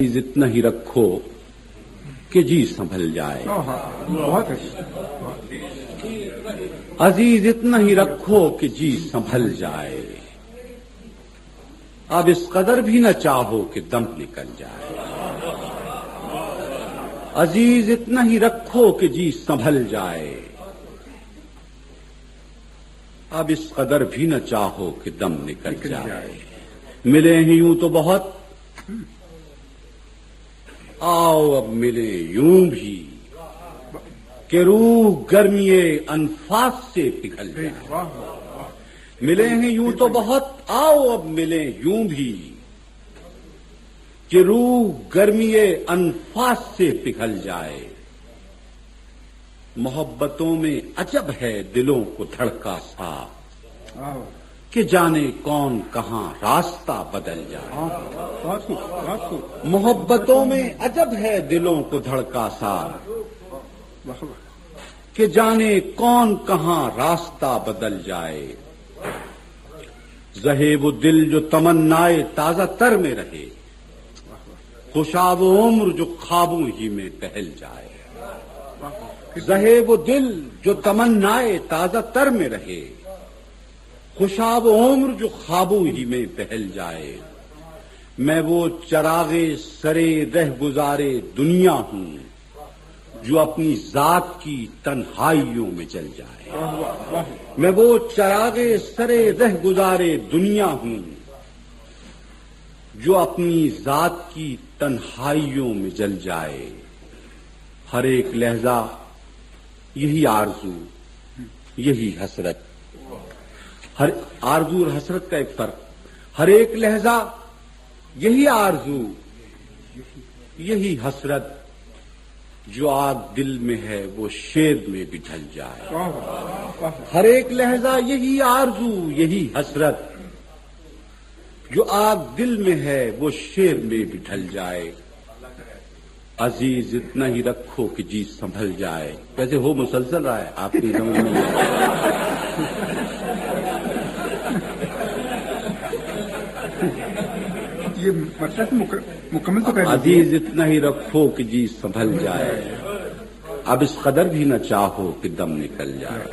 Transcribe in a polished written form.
عزیز اتنا ہی رکھو کہ جی سنبھل جائے، بہت عزیز اتنا ہی رکھو کہ جی سنبھل جائے، اب اس قدر بھی نہ چاہو کہ دم نکل جائے، عزیز اتنا ہی رکھو کہ جی سنبھل جائے، اب اس قدر بھی نہ چاہو کہ دم نکل جائے، ملے ہیں یوں تو بہت، آؤ اب ملے یوں بھی کہ روح گرمی انفاس سے پگھل جائے، ملے ہیں یوں تو بہت، آؤ اب ملے یوں بھی کہ روح گرمی انفاس سے پگھل جائے، محبتوں میں عجب ہے دلوں کو دھڑکا سا کہ جانے کون کہاں راستہ بدل جائے، محبتوں میں عجب ہے دلوں کو دھڑکا سا کہ جانے کون کہاں راستہ بدل جائے، زہے وہ دل جو تمنائے تازہ تر میں رہے، خوشاب عمر جو خوابوں ہی میں بہل جائے، زہے وہ دل جو تمنائے تازہ تر میں رہے، خوشاب عمر جو خوابوں ہی میں بہل جائے، میں وہ چراغ سرے رہ گزارے دنیا ہوں جو اپنی ذات کی تنہائیوں میں جل جائے، میں وہ چراغ سرے رہ گزارے دنیا ہوں جو اپنی ذات کی تنہائیوں میں جل جائے، ہر ایک لہجہ یہی آرزو یہی حسرت، ہر آرزو اور حسرت کا ایک فرق، ہر ایک لہجہ یہی آرزو یہی حسرت، جو آگ دل میں ہے وہ شیر میں بھی ڈھل جائے، ہر ایک لہجہ یہی آرزو یہی حسرت، جو آگ دل میں ہے وہ شیر میں بھی ڈھل جائے، عزیز اتنا ہی رکھو کہ جی سنبھل جائے، ویسے ہو مسلسل رہا ہے آپ کی سمجھ میں یہ مطلب مکمل تو عزیز اتنا ہی رکھو کہ جی سنبھل جائے، اب اس قدر بھی نہ چاہو کہ دم نکل جائے۔